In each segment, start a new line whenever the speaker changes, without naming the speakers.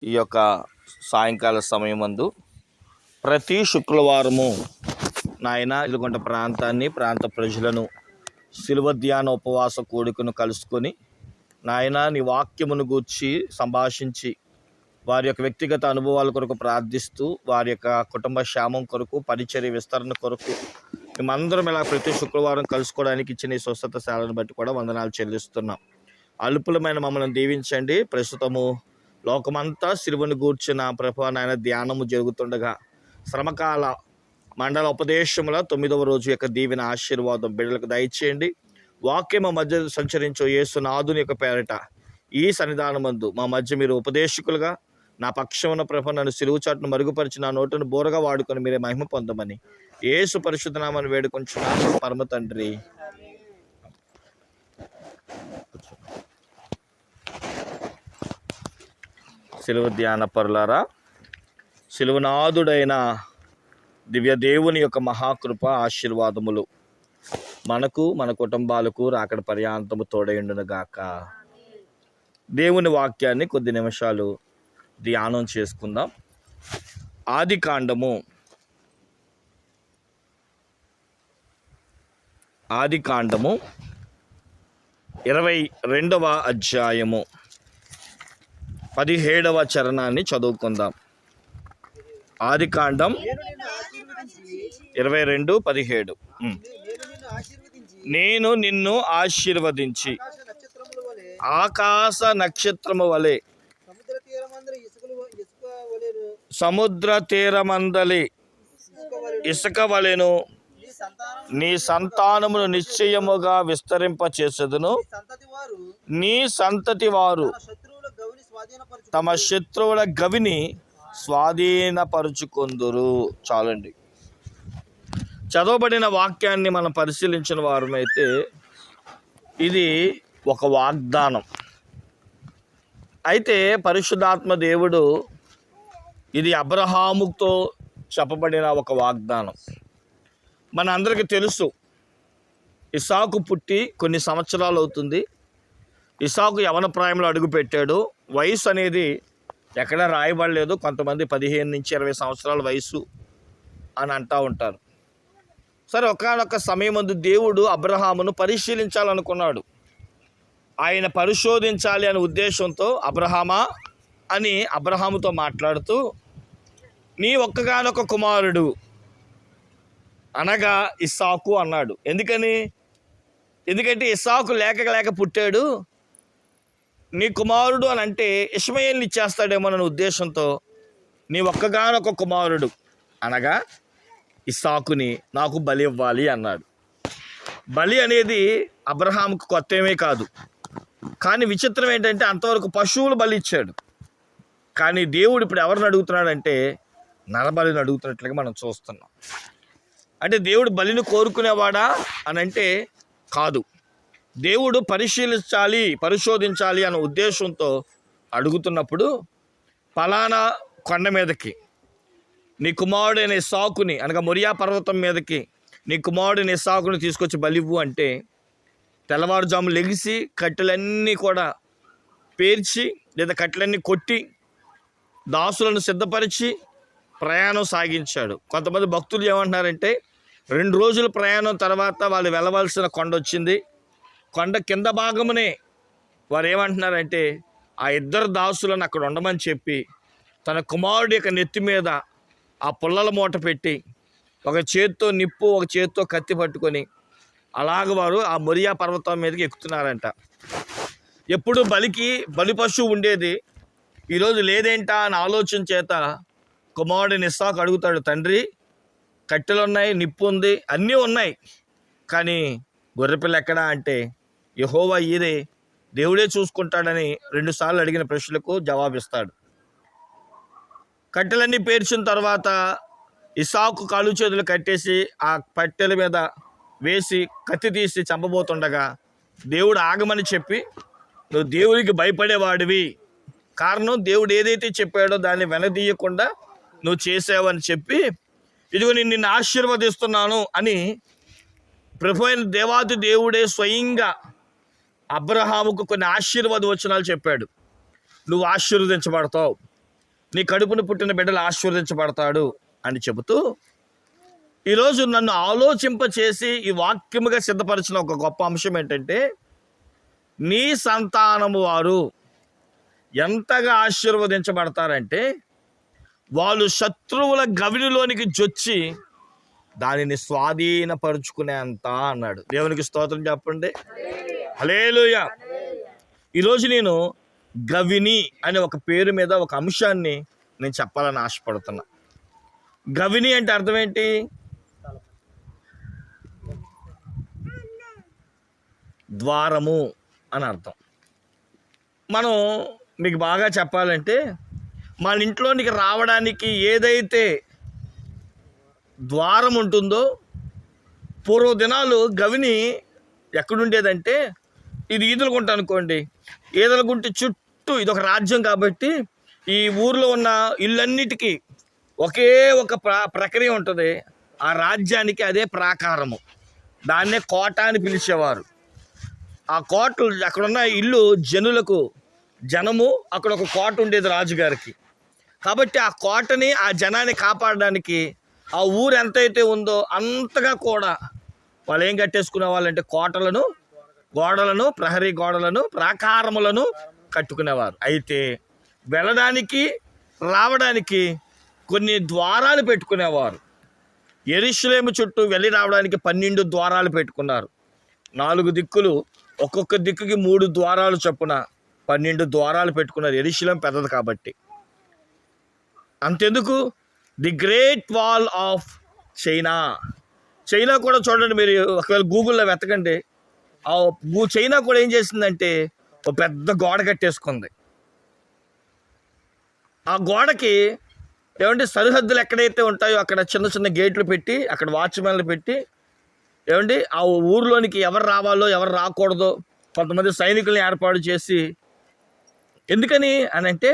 ఈ యొక్క సాయంకాల సమయమందు ప్రతి శుక్రవారము నాయన ఇదిగొండ ప్రాంత ప్రజలను శిలువ ధ్యాన ఉపవాస కూడికను కలుసుకొని నాయన నీ వాక్యమును గూర్చి సంభాషించి వారి యొక్క వ్యక్తిగత అనుభవాల కొరకు ప్రార్థిస్తూ వారి యొక్క కుటుంబ క్షేమం కొరకు పరిచర్య విస్తరణ కొరకు మేమందరం ఇలా ప్రతి శుక్రవారం కలుసుకోవడానికి ఇచ్చిన ఈ స్వస్థత సేవలను బట్టి కూడా వందనాలు చెల్లిస్తున్నాం. అల్పులమైన మమ్మల్ని దీవించండి. ప్రస్తుతము లోకమంతా సిలువను గూర్చిన ప్రభు నాయన ధ్యానము జరుగుతుండగా శ్రమకాల మండల ఉపదేశముల 9వ రోజు యొక్క దీవెన ఆశీర్వాదం బిడ్డలకు దయచేయండి. వాక్యం మా మధ్య సంచరించే యేసునాథుని యొక్క పేరిట ఈ సన్నిధానమందు మా మధ్య మీరు ఉపదేశకులుగా నా పక్షమున ప్రభు నన్ను సిలువ చాటును మరుగుపరిచి నా నోటును బోరగా వాడుకొని మీరే మహిమ పొందమని యేసు పరిశుద్ధ నామమున వేడుకొంచున్నాము పరమ తండ్రి. సిలువ ధ్యాన పరులారా, సిలువనాథుడైన దివ్య దేవుని యొక్క మహాకృప ఆశీర్వాదములు మనకు మన కుటుంబాలకు రాకడ పర్యాంతము తోడైండునుగాక. దేవుని వాక్యాన్ని కొద్ది నిమిషాలు ధ్యానం చేసుకుందాం. ఆదికాండము 22వ అధ్యాయము 17వ చరణాన్ని చదువుకుందాం. ఆదికాండం 22:17. నేను నిన్ను ఆశీర్వదించి ఆకాశ నక్షత్రము వలె సముద్ర తీరమందలి ఇసుక వలెను నీ సంతానమును నిశ్చయముగా విస్తరింపచేసెదను. నీ సంతతి వారు తమ శత్రువుల గవిని స్వాధీనపరుచుకొందురు. చాలండి. చదవబడిన వాక్యాన్ని మనం పరిశీలించిన వారమైతే ఇది ఒక వాగ్దానం. అయితే పరిశుద్ధాత్మ దేవుడు ఇది అబ్రహాముతో చెప్పబడిన ఒక వాగ్దానం. మన అందరికీ తెలుసు, ఇస్సాకు పుట్టి కొన్ని సంవత్సరాలు అవుతుంది. ఇస్సాకు యవన ప్రాయంలో అడుగుపెట్టాడు. వయసు అనేది ఎక్కడా రాయబడలేదు. కొంతమంది 15 నుంచి 20 సంవత్సరాల వయసు అని అంటూ ఉంటారు. సరే, ఒకానొక సమయం ముందు దేవుడు అబ్రహామును పరిశీలించాలనుకున్నాడు. ఆయన పరిశోధించాలి అనే ఉద్దేశంతో అబ్రహామా అని అబ్రహాముతో మాట్లాడుతూ నీ ఒక్కగానొక కుమారుడు అనగా ఇస్సాకు అన్నాడు. ఎందుకంటే ఇస్సాకు లేక పుట్టాడు. నీ కుమారుడు అని అంటే ఇష్మాయేలుని ఇచ్చేస్తాడేమో అనే ఉద్దేశంతో నీ ఒక్కగానొక కుమారుడు అనగా ఇస్సాకుని నాకు బలి ఇవ్వాలి అన్నాడు. బలి అనేది అబ్రహాముకు కొత్త ఏమీ కాదు. కానీ విచిత్రం ఏంటంటే అంతవరకు పశువులు బలి ఇచ్చాడు. కానీ దేవుడు ఇప్పుడు ఎవరిని అడుగుతున్నాడంటే నరబలిని అడుగుతున్నట్లుగా మనం చూస్తున్నాం. అంటే దేవుడు బలిని కోరుకునేవాడా అని అంటే కాదు. దేవుడు పరిశోధించాలి అన్న ఉద్దేశంతో అడుగుతున్నప్పుడు పలానా కొండ మీదకి నీ కుమారుడైన ఇస్సాకుని అనగా మొరియా పర్వతం మీదకి నీ కుమారుడైన ఇస్సాకుని తీసుకొచ్చి బలివ్వు అంటే తెల్లవారుజాము లెగిసి కట్టెలన్నీ కూడా పేర్చి లేదా కట్టెలన్నీ కొట్టి దాసులను సిద్ధపరిచి ప్రయాణం సాగించాడు. కొంతమంది భక్తులు ఏమంటున్నారంటే 2 రోజుల ప్రయాణం తర్వాత వాళ్ళు వెళ్ళవలసిన కొండ వచ్చింది. కొండ కింద భాగమునే వారు ఏమంటున్నారంటే ఆ 2 దాసులను అక్కడ ఉండమని చెప్పి తన కుమారుడి యొక్క నెత్తి మీద ఆ పుల్లల మూట పెట్టి ఒక చేత్తో నిప్పు ఒక చేత్తో కత్తి పట్టుకొని అలాగ వారు ఆ మొరియా పర్వతం మీదకి ఎక్కుతున్నారంట. ఎప్పుడు బలి పశువు ఉండేది, ఈరోజు లేదేంటా అని ఆలోచన చేత కుమారుడిని ఇస్సాకు అడుగుతాడు, తండ్రి కట్టెలు ఉన్నాయి, నిప్పు ఉంది, అన్నీ ఉన్నాయి, కానీ గొర్రెపిల్ల ఎక్కడా అంటే యెహోవా ఈరే దేవుడే చూసుకుంటాడని 2 సార్లు అడిగిన ప్రశ్నలకు జవాబిస్తాడు. కట్టెలన్నీ పేర్చిన తర్వాత ఇస్సాకు కాలు చేతులు కట్టేసి ఆ కట్టెల మీద వేసి కత్తి తీసి చంపబోతుండగా దేవుడు ఆగమని చెప్పి నువ్వు దేవుడికి భయపడేవాడివి, కారణం దేవుడు ఏదైతే చెప్పాడో దాన్ని వెనదీయకుండా నువ్వు చేసావని చెప్పి ఇదిగో నేను నిన్ను ఆశీర్వదిస్తున్నాను అని ప్రభు అయిన దేవాది దేవుడే స్వయంగా అబ్రహాముకు కొన్ని ఆశీర్వాద వచనాలు చెప్పాడు. నువ్వు ఆశీర్వదించబడతావు, నీ కడుపును పుట్టిన బిడ్డలు ఆశీర్వదించబడతాడు అని చెబుతూ ఈరోజు నన్ను ఆలోచింపచేసి ఈ వాక్యముగా సిద్ధపరిచిన ఒక గొప్ప అంశం ఏంటంటే, నీ సంతానము వారు ఎంతగా ఆశీర్వదించబడతారంటే వాళ్ళు శత్రువుల గవినిలోనికి జొచ్చి దానిని స్వాధీనపరుచుకునేంత అన్నాడు. దేవునికి స్తోత్రం చెప్పండి. హల్లెలూయా. ఈరోజు నేను గవిని అనే ఒక పేరు మీద ఒక అంశాన్ని నేను చెప్పాలని ఆశపడుతున్నా. గవిని అంటే అర్థం ఏంటి? ద్వారము అని అర్థం. మనం మీకు బాగా చెప్పాలంటే, మన ఇంట్లోనికి రావడానికి ఏదైతే ద్వారం ఉంటుందో, పూర్వదినాలు గవిని ఎక్కడుండేదంటే, ఇది ఈదులగుంట అనుకోండి, ఈదులగుంట చుట్టూ ఇది ఒక రాజ్యం కాబట్టి ఈ ఊర్లో ఉన్న ఇళ్ళన్నిటికీ ఒకే ఒక ప్రక్రియ ఉంటుంది. ఆ రాజ్యానికి అదే ప్రాకారము, దాన్నే కోట అని పిలిచేవారు. ఆ కోటలు అక్కడున్న ఇల్లు జనము అక్కడ ఒక కోట ఉండేది రాజుగారికి. కాబట్టి ఆ కోటని, ఆ జనాన్ని కాపాడడానికి ఆ ఊరు ఎంతైతే ఉందో అంతగా కూడా వాళ్ళు ఏం కట్టేసుకునే వాళ్ళంటే కోటలను, గోడలను, ప్రహరీ గోడలను, ప్రాకారములను కట్టుకునేవారు. అయితే వెళ్ళడానికి రావడానికి కొన్ని ద్వారాలు పెట్టుకునేవారు. యెరూషలేము చుట్టూ వెళ్ళి రావడానికి 12 ద్వారాలు పెట్టుకున్నారు. 4 దిక్కులు, ఒక్కొక్క దిక్కుకి 3 ద్వారాలు చొప్పున 12 ద్వారాలు పెట్టుకున్నారు. యెరూషలేం పెద్దది కాబట్టి. అంతెందుకు, the great wall of China కూడా చూడండి, మీరు ఒకవేళ గూగుల్లో వెతకండి. చైనా కూడా ఏం చేసిందంటే ఒక పెద్ద గోడ కట్టేసుకుంది. ఆ గోడకి ఏమంటే సరిహద్దులు ఎక్కడైతే ఉంటాయో అక్కడ చిన్న చిన్న గేట్లు పెట్టి, అక్కడ వాచ్మెన్లు పెట్టి, ఏమండి ఆ ఊర్లోనికి ఎవరు రావాలో ఎవరు రాకూడదో కొంతమంది సైనికుల్ని ఏర్పాటు చేసి, ఎందుకని అని అంటే,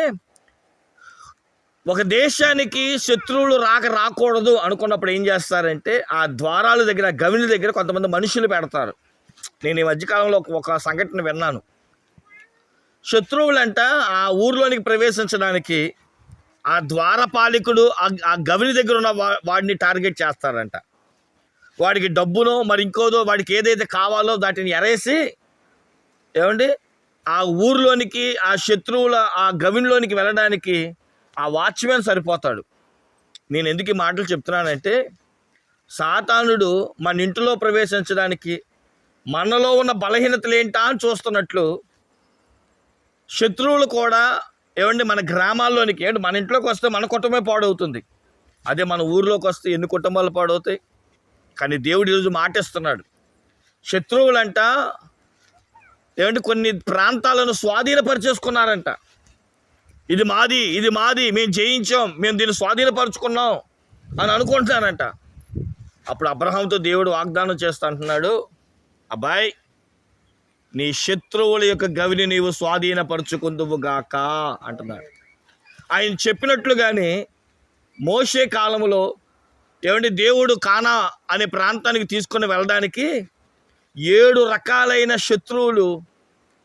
ఒక దేశానికి శత్రువులు రాకూడదు అనుకున్నప్పుడు ఏం చేస్తారంటే ఆ ద్వారాల దగ్గర, గవిని దగ్గర కొంతమంది మనుషులు పెడతారు. నేను ఈ మధ్యకాలంలో ఒక సంఘటన విన్నాను. శత్రువులంట ఆ ఊర్లోనికి ప్రవేశించడానికి ఆ ద్వారపాలికుడు ఆ గవిని దగ్గర ఉన్న వాడిని టార్గెట్ చేస్తారంట. వాడికి డబ్బునో మరి ఇంకోదో వాడికి ఏదైతే కావాలో వాటిని ఎరేసి, ఏమండి ఆ ఊర్లోనికి, ఆ శత్రువుల ఆ గవినిలోనికి వెళ్ళడానికి ఆ వాచ్మెన్ సరిపోతాడు. నేను ఎందుకు ఈ మాటలు చెప్తున్నానంటే, సాతానుడు మన ఇంటిలో ప్రవేశించడానికి మనలో ఉన్న బలహీనతలు ఏంటా అని చూస్తున్నట్లు, శత్రువులు కూడా ఏమండి మన గ్రామాల్లోనికి, ఏంటి మన ఇంట్లోకి వస్తే మన కుటుంబమే పాడవుతుంది. అదే మన ఊర్లోకి వస్తే ఎన్ని కుటుంబాలు పాడవుతాయి. కానీ దేవుడు ఈరోజు మాటిస్తున్నాడు, శత్రువులంట ఏమంటే కొన్ని ప్రాంతాలను స్వాధీనపరిచేసుకున్నారంట. ఇది మాది, మేము జయించాం, మేము దీన్ని స్వాధీనపరుచుకున్నాం అని అనుకుంటున్నారంట. అప్పుడు అబ్రహాంతో దేవుడు వాగ్దానం చేస్తా అంటున్నాడు, అబ్బాయి నీ శత్రువుల యొక్క గవిని నీవు స్వాధీనపరుచుకుందువుగాక అంటున్నాడు. ఆయన చెప్పినట్లుగానే మోషే కాలంలో ఏమంటే దేవుడు కానా అనే ప్రాంతానికి తీసుకొని వెళ్ళడానికి 7 రకాలైన శత్రువులు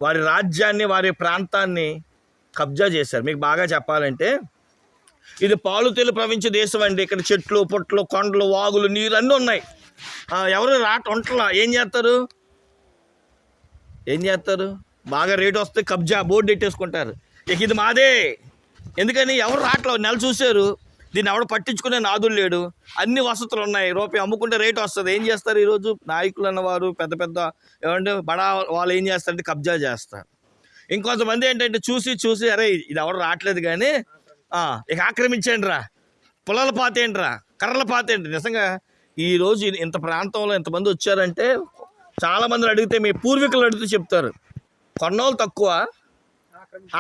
వారి రాజ్యాన్ని, వారి ప్రాంతాన్ని కబ్జా చేశారు. మీకు బాగా చెప్పాలంటే, ఇది పాలు తేలు ప్రవహించే దేశం అండి. ఇక్కడ చెట్లు, పొట్లు, కొండలు, వాగులు, నీళ్ళు అన్నీ ఉన్నాయి. ఎవరు వంటలా ఏం చేస్తారు? బాగా రేటు వస్తే కబ్జా బోర్డు పెట్టేసుకుంటారు. ఇక ఇది మాదే. ఎందుకని? ఎవరు రావట్లేదు, నెల చూశారు, దీన్ని ఎవడు పట్టించుకునే నాదులు లేడు, అన్ని వసతులు ఉన్నాయి, రూపాయి అమ్ముకుంటే రేటు వస్తుంది. ఏం చేస్తారు ఈరోజు నాయకులు అన్నవారు, పెద్ద పెద్ద ఏమంటే బడా వాళ్ళు ఏం చేస్తారంటే కబ్జా చేస్తారు. ఇంకొంతమంది ఏంటంటే చూసి అరే ఇది ఎవరు రావట్లేదు కానీ ఇక ఆక్రమించండి రా, పొలాల పాతేంటి రా, కర్రల పాతేంటి. నిజంగా ఈరోజు ఇంత ప్రాంతంలో ఎంతమంది వచ్చారంటే, చాలామందిని అడిగితే, మీ పూర్వీకులు అడిగితే చెప్తారు, కొన్నోళ్ళు తక్కువ,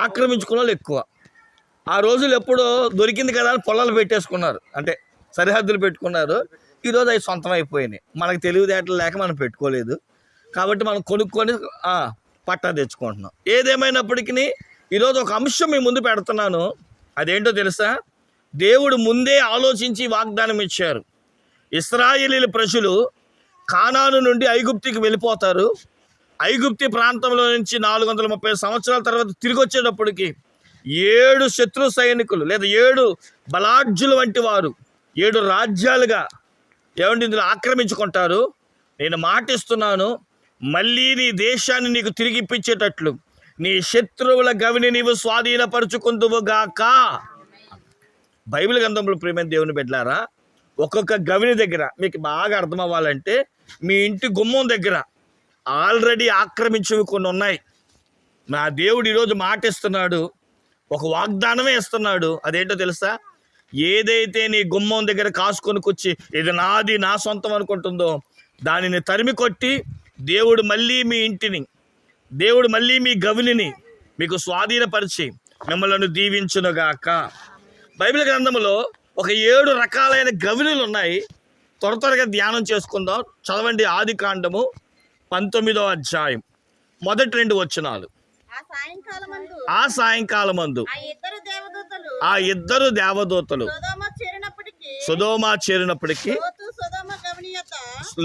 ఆక్రమించుకున్న వాళ్ళు ఎక్కువ. ఆ రోజులు ఎప్పుడో దొరికింది కదా అని పొలాలు పెట్టేసుకున్నారు, అంటే సరిహద్దులు పెట్టుకున్నారు. ఈరోజు అవి సొంతం అయిపోయినాయి. మనకు తెలివితేటలు లేక మనం పెట్టుకోలేదు కాబట్టి మనం కొనుక్కొని పట్టా తెచ్చుకుంటున్నాం. ఏదేమైనప్పటికీ ఈరోజు ఒక అంశం మీ ముందు పెడుతున్నాను. అదేంటో తెలుసా? దేవుడు ముందే ఆలోచించి వాగ్దానం ఇచ్చారు. ఇశ్రాయేలీల ప్రజలు కానాను నుండి ఐగుప్తికి వెళ్ళిపోతారు. ఐగుప్తి ప్రాంతంలో నుంచి 430 సంవత్సరాల తర్వాత తిరిగి వచ్చేటప్పటికి 7 శత్రు సైనికులు లేదా 7 బలాఢ్యులు వంటి వారు 7 రాజ్యాలుగా ఏమండి ఇందులో ఆక్రమించుకుంటారు. నేను మాటిస్తున్నాను, మళ్ళీ నీ దేశాన్ని నీకు తిరిగి ఇప్పించేటట్లు నీ శత్రువుల గవిని నీవు స్వాధీనపరుచుకుందువుగాక. బైబిల్ గ్రంథంలో ప్రియమైన దేవుని బిడ్డలారా, ఒక్కొక్క గవిని దగ్గర మీకు బాగా అర్థం అవ్వాలంటే మీ ఇంటి గుమ్మం దగ్గర ఆల్రెడీ ఆక్రమించినవి కొన్ని ఉన్నాయి. నా దేవుడు ఈరోజు మాటిస్తున్నాడు, ఒక వాగ్దానమే ఇస్తున్నాడు. అదేంటో తెలుసా? ఏదైతే నీ గుమ్మం దగ్గర కాసుకొని కూర్చి ఇది నాది, నా సొంతం అనుకుంటుందో దానిని తరిమి కొట్టి దేవుడు మళ్ళీ మీ ఇంటిని, దేవుడు మళ్ళీ మీ గవిని మీకు స్వాధీనపరిచి మిమ్మల్ని దీవించునుగాక. బైబిల్ గ్రంథంలో ఒక 7 రకాలైన గవినులు ఉన్నాయి. త్వరగా ధ్యానం చేసుకుందాం. చదవండి ఆదికాండము 19వ అధ్యాయం మొదటి 2 వచనాలు. ఆ సాయంకాలమందు ఆ ఇద్దరు దేవదూతలు సొదొమ చేరినప్పటికీ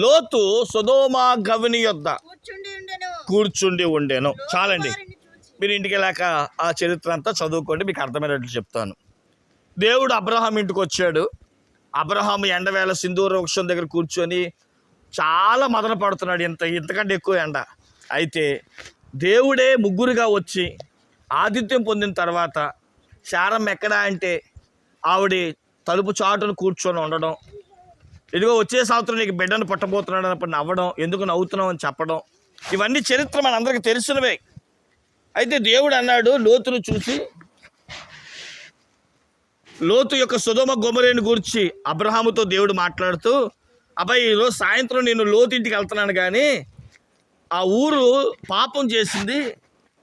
లోతు సొదొమ గవిని యొద్ద కూర్చుండి ఉండెను. చాలండి, మీరు ఇంటికి వెళ్ళాక ఆ చరిత్ర అంతా చదువుకోండి, మీకు అర్థమయ్యేటట్లు చెప్తాను. దేవుడు అబ్రహాం ఇంటికి వచ్చాడు. అబ్రహాం ఎండవేళ సింధూర వృక్షం దగ్గర కూర్చొని చాలా మదన పడుతున్నాడు, ఇంతకంటే ఎక్కువ ఎండ. అయితే దేవుడే ముగ్గురుగా వచ్చి ఆతిథ్యం పొందిన తర్వాత శారమ్మ ఎక్కడా అంటే ఆవిడ తలుపు చాటును కూర్చొని ఉండడం, ఇదిగో వచ్చే సంవత్సరం నీకు బిడ్డను పుట్టబోతున్నాడు అన్నప్పుడు నవ్వడం, ఎందుకు నవ్వుతున్నావు అని చెప్పడం, ఇవన్నీ చరిత్ర మనందరికీ తెలిసినవే. అయితే దేవుడు అన్నాడు లోతును చూసి, లోతు యొక్క సొదొమ గొమొర్రాను గూర్చి అబ్రహాముతో దేవుడు మాట్లాడుతూ, అబ్బాయి ఈరోజు సాయంత్రం నేను లోతు ఇంటికి వెళ్తున్నాను, కానీ ఆ ఊరు పాపం చేసింది,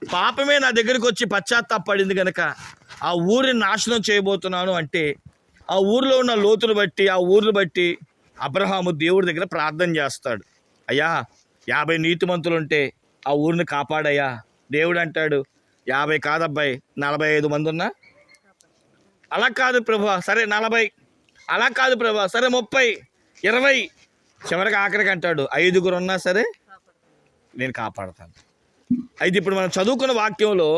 పాపమే నా దగ్గరికి వచ్చి పశ్చాత్తాపడింది కనుక ఆ ఊరిని నాశనం చేయబోతున్నాను అంటే, ఆ ఊరిలో ఉన్న లోతును బట్టి, ఆ ఊరిని బట్టి అబ్రహాము దేవుడి దగ్గర ప్రార్థన చేస్తాడు. అయ్యా 50 నీతిమంతులు ఉంటే ఆ ఊరిని కాపాడయ్యా. దేవుడు అంటాడు 50 కాదబ్బాయి, 45 మంది ఉన్నా. అలా కాదు ప్రభా, సరే 40. అలా కాదు ప్రభా, సరే 30, 20, చివరికి ఆఖరికి అంటాడు 5 ఉన్నా సరే నేను కాపాడతాను. అయితే ఇప్పుడు మనం చదువుకున్న వాక్యంలో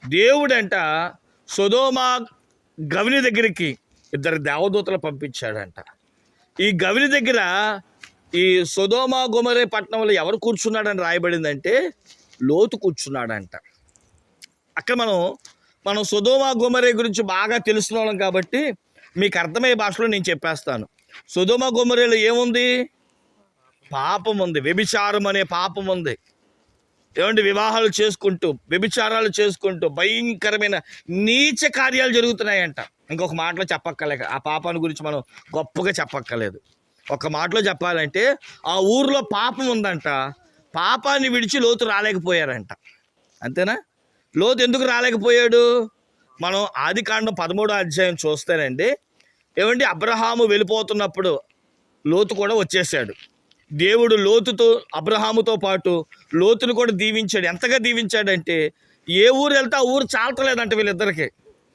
దేవుడంట సొదొమ గవిని దగ్గరికి 2 దేవదూతలు పంపించాడంట. ఈ గవిని దగ్గర ఈ సొదొమ గొమొర్రా పట్టణంలో ఎవరు కూర్చున్నాడని రాయబడిందంటే లోతు కూర్చున్నాడంట. అక్కడ మనం సొదొమ గొమొర్రా గురించి బాగా తెలుసుకున్నాం కాబట్టి మీకు అర్థమయ్యే భాషలో నేను చెప్పేస్తాను. సొదొమ గొమొర్రాలో ఏముంది? పాపం ఉంది, వ్యభిచారం అనే పాపం ఉంది. ఏమంటే వివాహాలు చేసుకుంటూ, వ్యభిచారాలు చేసుకుంటూ భయంకరమైన నీచ కార్యాలు జరుగుతున్నాయంట. ఇంకొక మాటలో చెప్పక్కర్లేక, ఆ పాపాన్ని గురించి మనం గొప్పగా చెప్పక్కర్లేదు. ఒక మాటలో చెప్పాలంటే ఆ ఊర్లో పాపం ఉందంట. పాపాన్ని విడిచి లోతు రాలేకపోయారంట. అంతేనా? లోతు ఎందుకు రాలేకపోయాడు? మనం ఆదికాండం 13వ అధ్యాయం చూస్తేనండి, ఏమండి అబ్రహాము వెళ్ళిపోతున్నప్పుడు లోతు కూడా వచ్చేసాడు. దేవుడు లోతుతో అబ్రహాముతో పాటు లోతును కూడా దీవించాడు. ఎంతగా దీవించాడంటే ఏ ఊరు వెళ్తే ఆ ఊరు చాలతలేదంట వీళ్ళిద్దరికి.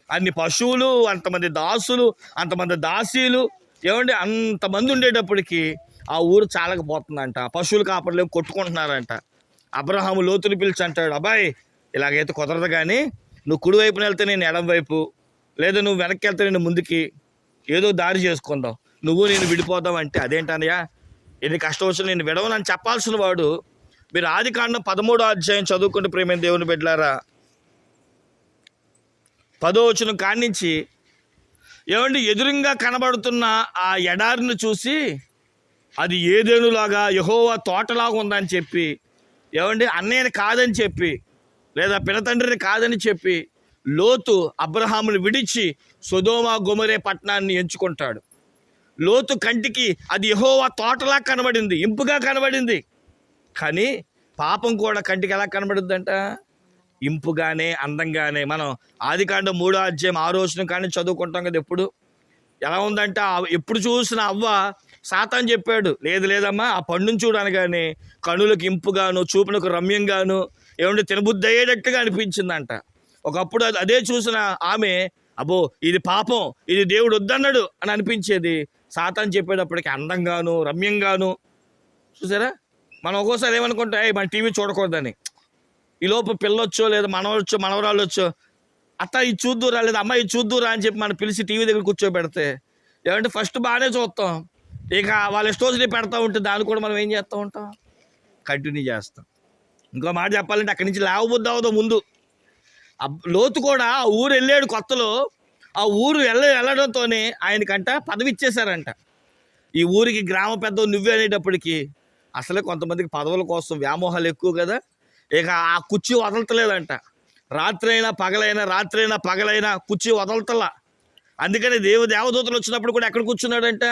అన్ని పశువులు, అంతమంది దాసులు, అంతమంది దాసీలు, ఏమండి అంతమంది ఉండేటప్పటికి ఆ ఊరు చాలకపోతుందంట. పశువులు కాపర్లేవు, కొట్టుకుంటున్నారంట. అబ్రహాము లోతుని పిలిచి అంటాడు, అబ్బాయి ఇలాగైతే కుదరదు, కానీ నువ్వు కుడి వైపున వెళ్తే నేను ఎడం వైపు, లేదా నువ్వు వెనక్కి వెళ్తే నేను ముందుకి, ఏదో దారి చేసుకుందాం, నువ్వు నేను విడిపోదాం అంటే, అదేంటనయ్యా ఎన్ని కష్టం వచ్చినా నేను విడవనని చెప్పాల్సిన వాడు. మీరు ఆదికాండం 13వ అధ్యాయం చదువుకుంటే ప్రియమైన దేవుని బిడ్డలారా, 10వ వచనం కాడ్నుంచి ఏమండి ఎదురుగా కనబడుతున్న ఆ ఎడారిని చూసి అది ఏదెనులాగా యెహోవా తోటలాగా ఉందని చెప్పి, ఏమండి అన్నయ్యని కాదని చెప్పి, లేదా పినతండ్రిని కాదని చెప్పి లోతు అబ్రహాముని విడిచి సొదొమ గొమొర్రా పట్టణాన్ని ఎంచుకుంటాడు. లోతు కంటికి అది యెహోవా తోటలా కనబడింది, ఇంపుగా కనబడింది. కానీ పాపం కూడా కంటికి ఎలా కనబడుద్దంట? ఇంపుగానే, అందంగానే. మనం ఆదికాండం 3వ అధ్యాయం 6వ వచనం కానీ చదువుకుంటాం కదా. ఎప్పుడు ఎలా ఉందంట? ఎప్పుడు చూసిన అవ్వ సాతాను చెప్పాడు, లేదమ్మా ఆ పండును చూడనగానే కనులకు ఇంపుగాను, చూపునకు రమ్యంగాను, ఏమంటే తినబుద్ధి అయ్యేటట్టుగా అనిపించిందంట. ఒకప్పుడు అదే చూసిన ఆమె, అబ్బో ఇది పాపం, ఇది దేవుడు వద్దన్నాడు అని అనిపించేది. సాతాను చెప్పేటప్పటికి అందంగాను, రమ్యంగాను. చూసారా? మనం ఒక్కోసారి ఏమనుకుంటా, మన టీవీ చూడకూడదని. ఈ లోపు పిల్లొచ్చో లేదా మనవరొచ్చో మనవరాళ్ళు వచ్చో అత్త ఇది చూద్దురా లేదా అమ్మ ఇది చూద్దురా అని చెప్పి మనం పిలిచి టీవీ దగ్గర కూర్చోబెడితే ఏమంటే ఫస్ట్ బాగానే చూస్తాం, ఇక వాళ్ళ స్టోరీని పెడతా ఉంటే దాన్ని కూడా మనం ఏం చేస్తూ ఉంటాం, కంటిన్యూ చేస్తాం. ఇంకో మాట చెప్పాలంటే అక్కడి నుంచి లేవబుద్ధి అవదో ముందు. లోతు కూడా ఆ ఊరు వెళ్ళాడు కొత్తలో, ఆ ఊరు వెళ్ళడంతోనే ఆయనకంట పదవి ఇచ్చేశారంట. ఈ ఊరికి గ్రామ పెద్ద నువ్వే అనేటప్పటికి అసలే కొంతమందికి పదవుల కోసం వ్యామోహాలు ఎక్కువ కదా, ఇక ఆ కుర్చీ వదలతలేదంట. రాత్రైనా పగలైనా కుర్చీ వదలతలా. అందుకని దేవదూతలు వచ్చినప్పుడు కూడా ఎక్కడ కూర్చున్నాడంట,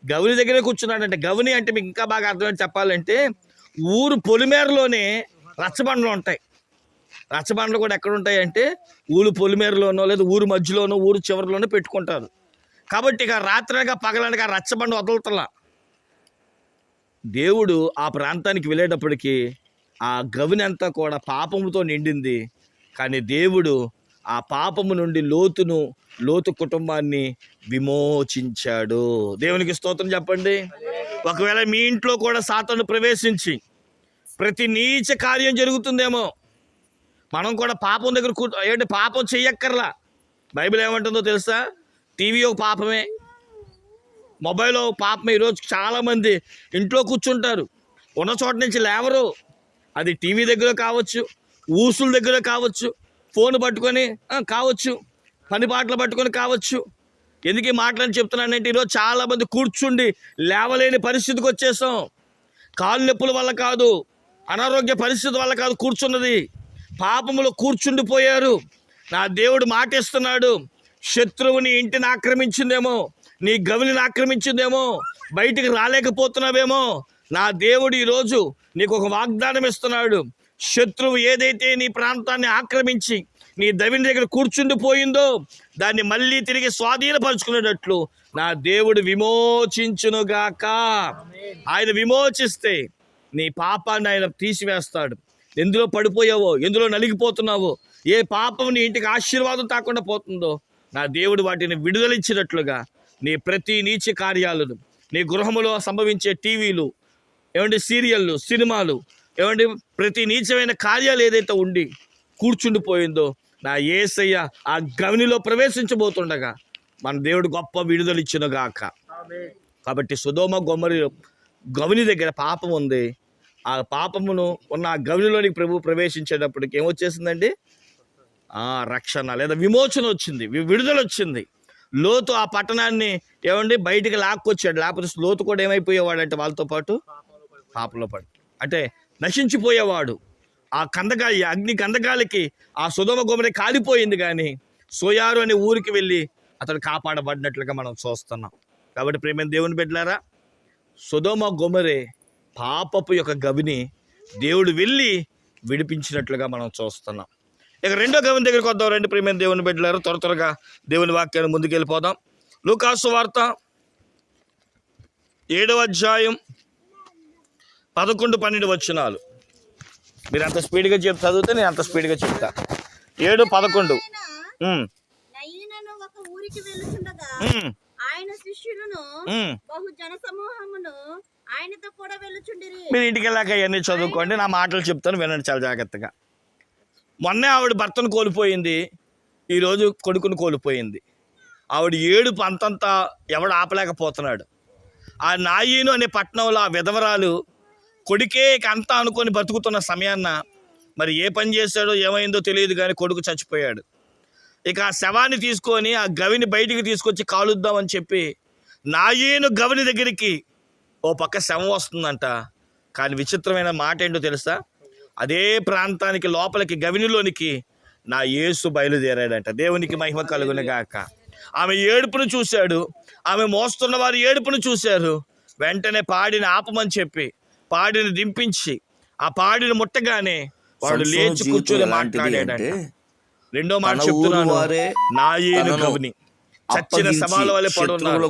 గవిని దగ్గరే కూర్చున్నాడంట. గవిని అంటే మీకు ఇంకా బాగా అర్థమైంది చెప్పాలంటే, ఊరు పొలిమేరలోనే రచ్చబండలు ఉంటాయి. రచ్చబండలు కూడా ఎక్కడ ఉంటాయి అంటే ఊరు పొలిమేరలోనో లేదా ఊరు మధ్యలోనో ఊరు చివరిలోనో పెట్టుకుంటారు. కాబట్టి ఇక రాత్రనగా పగలనగా రచ్చబండ వదలతలా. దేవుడు ఆ ప్రాంతానికి వెళ్ళేటప్పటికి ఆ గవిని అంతా కూడా పాపముతో నిండింది. కానీ దేవుడు ఆ పాపము నుండి లోతు కుటుంబాన్ని విమోచించాడు. దేవునికి స్తోత్రం చెప్పండి. ఒకవేళ మీ ఇంట్లో కూడా సాతాను ప్రవేశించి ప్రతి నీచ కార్యం జరుగుతుందేమో, మనం కూడా పాపం దగ్గర ఏంటి పాపం చెయ్యక్కర్లా. బైబిల్ ఏమంటుందో తెలుసా, టీవీ ఒక పాపమే, మొబైల్ ఒక పాపమే. ఈరోజు చాలామంది ఇంట్లో కూర్చుంటారు, ఉన్న చోట నుంచి లేవరు. అది టీవీ దగ్గర కావచ్చు, ఊసుల దగ్గర కావచ్చు, ఫోన్ పట్టుకొని కావచ్చు, పని పాటలు పట్టుకొని కావచ్చు. ఎందుకు ఈ మాటలని చెప్తున్నానంటే ఈరోజు చాలామంది కూర్చుండి లేవలేని పరిస్థితికి వచ్చేసాం. కాళ్ళు నొప్పుల వల్ల కాదు, అనారోగ్య పరిస్థితి వల్ల కాదు కూర్చున్నది, పాపములో కూర్చుండిపోయారు. నా దేవుడు మాట ఇస్తున్నాడు, శత్రువు నీ ఇంటిని ఆక్రమించిందేమో, నీ గవిని ఆక్రమించిందేమో, బయటికి రాలేకపోతున్నావేమో. నా దేవుడు ఈరోజు నీకు ఒక వాగ్దానం ఇస్తున్నాడు. శత్రువు ఏదైతే నీ ప్రాంతాన్ని ఆక్రమించి నీ దవిని దగ్గర కూర్చుండిపోయిందో దాన్ని మళ్ళీ తిరిగి స్వాధీనపరుచుకునేటట్లు నా దేవుడు విమోచించునుగాక. ఆయన విమోచిస్తే నీ పాపాన్ని ఆయన తీసివేస్తాడు. ఎందులో పడిపోయావో, ఎందులో నలిగిపోతున్నావో, ఏ పాపం నీ ఇంటికి ఆశీర్వాదం తాకుండా పోతుందో నా దేవుడు వాటిని విడుదలిచ్చినట్లుగా నీ ప్రతి నీచ కార్యాలను, నీ గృహములో సంభవించే టీవీలు ఏమంటే సీరియళ్ళు, సినిమాలు ఏమంటే ప్రతి నీచమైన కార్యాలు ఏదైతే ఉండి కూర్చుండిపోయిందో నా యేసయ్య ఆ గవినిలో ప్రవేశించబోతుండగా మన దేవుడు గొప్ప విడుదలిచ్చునుగాక. కాబట్టి సొదొమ గొమొర్రా గవిని దగ్గర పాపం ఉంది. ఆ పాపమును ఉన్న ఆ గవినిలోనికి ప్రభు ప్రవేశించేటప్పటికి ఏమొచ్చేసిందండి, రక్షణ లేదా విమోచన వచ్చింది, విడుదల వచ్చింది. లోతు ఆ పట్టణాన్ని ఏమండి బయటికి లాక్కొచ్చాడు. లేకపోతే లోతు కూడా ఏమైపోయేవాడంటే వాళ్ళతో పాటు పాపంలో పడి అంటే నశించిపోయేవాడు. ఆ కందగాలి, అగ్ని కందగాలికి ఆ సొదొమ గొమొర్రా కాలిపోయింది, కానీ సోయారు అనే ఊరికి వెళ్ళి అతడు కాపాడబడినట్లుగా మనం చూస్తున్నాం. కాబట్టి ప్రేమైన దేవుని బిడ్డలారా, సొదొమ గొమొర్రా పాపపు యొక్క గవిని దేవుడు వెళ్ళి విడిపించినట్లుగా మనం చూస్తున్నాం. ఇక రెండో గవిని దగ్గరికి వద్దాం రండి ప్రేమైన దేవుని బిడ్డలారా. త్వరగా దేవుని వాక్యాన్ని ముందుకెళ్ళిపోదాం. లూకా సువార్త 7వ అధ్యాయం 11-12 వచనాలు. మీరు అంత స్పీడ్గా చదివితే నేను అంత స్పీడ్గా చెప్తా. 7:11. మీరు ఇంటికి వెళ్ళాక అవన్నీ చదువుకోండి, నా మాటలు చెప్తాను వినండి చాలా జాగ్రత్తగా. మొన్నే ఆవిడ భర్తను కోల్పోయింది, ఈరోజు కొడుకును కోల్పోయింది. ఆవిడ ఏడుపు అంతంతా ఎవడు ఆపలేకపోతున్నాడు. ఆ నాయీను అనే పట్టణంలో ఆ విధవరాలు కొడుకే అంతా అనుకొని బతుకుతున్న సమయాన్న మరి ఏ పని చేశాడో ఏమైందో తెలియదు, కానీ కొడుకు చచ్చిపోయాడు. ఇక ఆ శవాన్ని తీసుకొని ఆ గవిని బయటికి తీసుకొచ్చి కాలుద్దామని చెప్పి నాయీను గవిని దగ్గరికి ఓ పక్క శవం వస్తుందంట. కానీ విచిత్రమైన మాట ఏంటో తెలుసా, అదే ప్రాంతానికి లోపలికి గవినిలోనికి నా యేసు బయలుదేరాడంట. దేవునికి మహిమ కలుగునుగాక. ఆమె ఏడుపును చూశాడు, ఆమె మోస్తున్న వారి ఏడుపును చూశారు. వెంటనే పాడిని ఆపమని చెప్పి పాడిని దింపించి ఆ పాడిని ముట్టగానే వాడు లేచి కూర్చొని మాట్లాడాడంట. రెండో మాట చెప్తున్నాను, నాయీను గవిని చచ్చిన శవాల వలె పడున్నారు.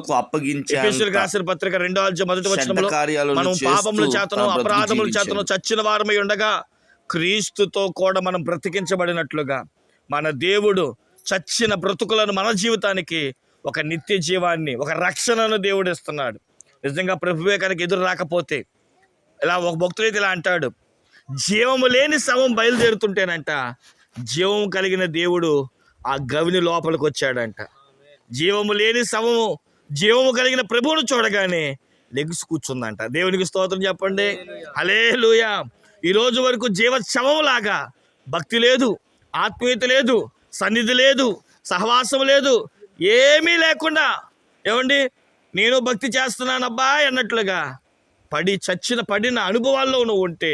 ఎఫెసీయులకు రాసిన పత్రిక 2వ అధ్యాయం 1వ వచనంలో మనం పాపముల చేతను అపరాధముల చేతను చచ్చిన వారమై ఉండగా క్రీస్తుతో కూడా మనం బ్రతికించబడినట్లుగా మన దేవుడు చచ్చిన బ్రతుకులను మన జీవితానికి ఒక నిత్య జీవాన్ని, ఒక రక్షణను దేవుడు ఇస్తున్నాడు. నిజంగా ప్రభువే కనుక ఎదురు రాకపోతే ఇలా ఒక భక్తుడైతే ఇలా అంటాడు, జీవము లేని శవం బయలుదేరుతుంటేనంట జీవం కలిగిన దేవుడు ఆ గవిని లోపలికి వచ్చాడంట. జీవము లేని శవము జీవము కలిగిన ప్రభువును చూడగానే లెగ్స్ కూర్చుందంట. దేవునికి స్తోత్రం చెప్పండి. హల్లెలూయా. ఈ రోజు వరకు జీవ శవంలాగా భక్తి లేదు, ఆత్మీయత లేదు, సన్నిధి లేదు, సహవాసం లేదు, ఏమీ లేకుండా ఏమండి నేను భక్తి చేస్తున్నానబ్బా అన్నట్లుగా పడిన అనుభవాల్లో నువ్వు ఉంటే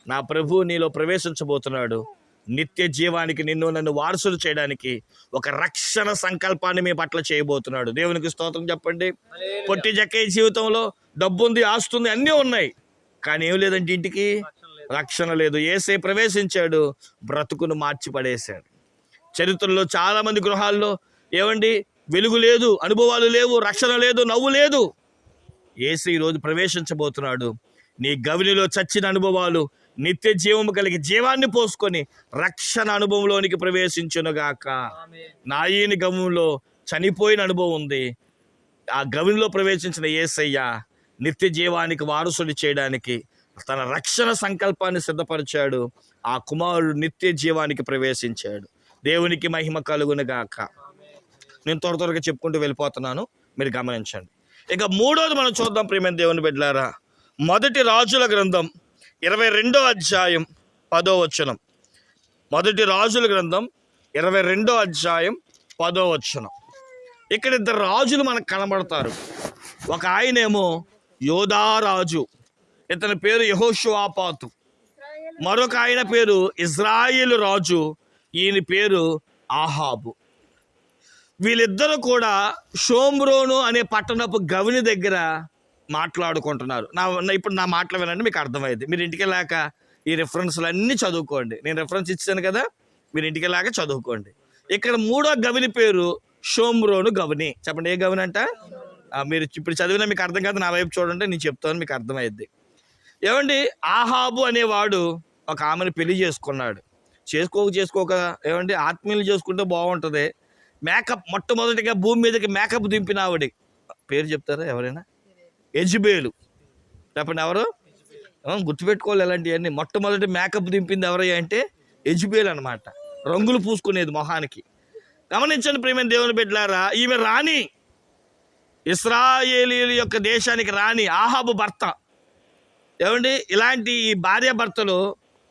నా ప్రభువు నీలో ప్రవేశించబోతున్నాడు. నిత్య జీవానికి నన్ను వారసులు చేయడానికి ఒక రక్షణ సంకల్పాన్ని మీ పట్ల చేయబోతున్నాడు. దేవునికి స్తోత్రం చెప్పండి. పొట్టి జక్కయ్య జీవితంలో డబ్బు ఉంది, ఆస్తుంది, అన్నీ ఉన్నాయి, కానీ ఏం లేదంటే ఇంటికి రక్షణ లేదు. యేసే ప్రవేశించాడు, బ్రతుకును మార్చి పడేశాడు. చరిత్రలో చాలామంది గృహాల్లో ఏమండి వెలుగు లేదు, అనుభవాలు లేవు, రక్షణ లేదు, నవ్వు లేదు. యేసు ఈరోజు ప్రవేశించబోతున్నాడు. నీ గవినిలో చచ్చిన అనుభవాలు నిత్య జీవము కలిగి జీవాన్ని పోసుకొని రక్షణ అనుభవంలోనికి ప్రవేశించునుగాక. నాయని గవిలో చనిపోయిన అనుభవం ఉంది. ఆ గవిలో ప్రవేశించిన యేసయ్య నిత్య జీవానికి వారసుడి చేయడానికి తన రక్షణ సంకల్పాన్ని సిద్ధపరిచాడు. ఆ కుమారుడు నిత్య జీవానికి ప్రవేశించాడు. దేవునికి మహిమ కలుగునుగాక. నేను త్వరగా చెప్పుకుంటూ వెళ్ళిపోతున్నాను, మీరు గమనించండి. ఇక మూడోది మనం చూద్దాం ప్రియమైన దేవుని బిడ్డలారా. మొదటి రాజుల గ్రంథం 22వ అధ్యాయం 10వ వచనం. మొదటి రాజుల గ్రంథం 22వ అధ్యాయం 10వ వచనం. ఇక్కడ ఇద్దరు రాజులు మనకు కనబడతారు. ఒక ఆయనేమో యోధారాజు, ఇతని పేరు యెహోషువాపాతు. మరొక ఆయన పేరు ఇజ్రాయేలు రాజు, ఈయన పేరు ఆహాబు. వీళ్ళిద్దరూ కూడా షోమ్రోను అనే పట్టణపు గవిని దగ్గర మాట్లాడుకుంటున్నారు. ఇప్పుడు నా మాటలు వినండి, మీకు అర్థమైంది. మీరు ఇంటికి వెళ్ళాక ఈ రెఫరెన్స్లు అన్నీ చదువుకోండి. నేను రెఫరెన్స్ ఇచ్చాను కదా, మీరు ఇంటికి వెళ్ళాక చదువుకోండి. ఇక్కడ మూడో గవిని పేరు షోమ్రోను గవిని. చెప్పండి, ఏ గవిని అంట? మీరు ఇప్పుడు చదివినా మీకు అర్థం కాదు, నా వైపు చూడండి, నేను చెప్తాను, మీకు అర్థమైద్ది. ఏమండి, ఆహాబు అనేవాడు ఒక ఆమెను పెళ్లి చేసుకున్నాడు. చేసుకోక ఏమండి ఆత్మీయులు చేసుకుంటే బాగుంటుంది. మేకప్ మొట్టమొదటిగా భూమి మీదకి మేకప్ దింపిన ఆవిడ పేరు చెప్తారా ఎవరైనా? యెజబెలు. చెప్పండి, ఎవరు? గుర్తుపెట్టుకోవాలి ఇలాంటివన్నీ. మొట్టమొదటి మేకప్ దింపింది ఎవరయ్యా అంటే యెజబెలు అనమాట. రంగులు పూసుకునేది మొహానికి. గమనించండి ప్రియమైన దేవుని బిడ్డలారా, ఈమె రాణి, ఇశ్రాయేలీయుల యొక్క దేశానికి రాణి, ఆహాబు భర్త. ఏమండి, ఇలాంటి ఈ భార్య భర్తలు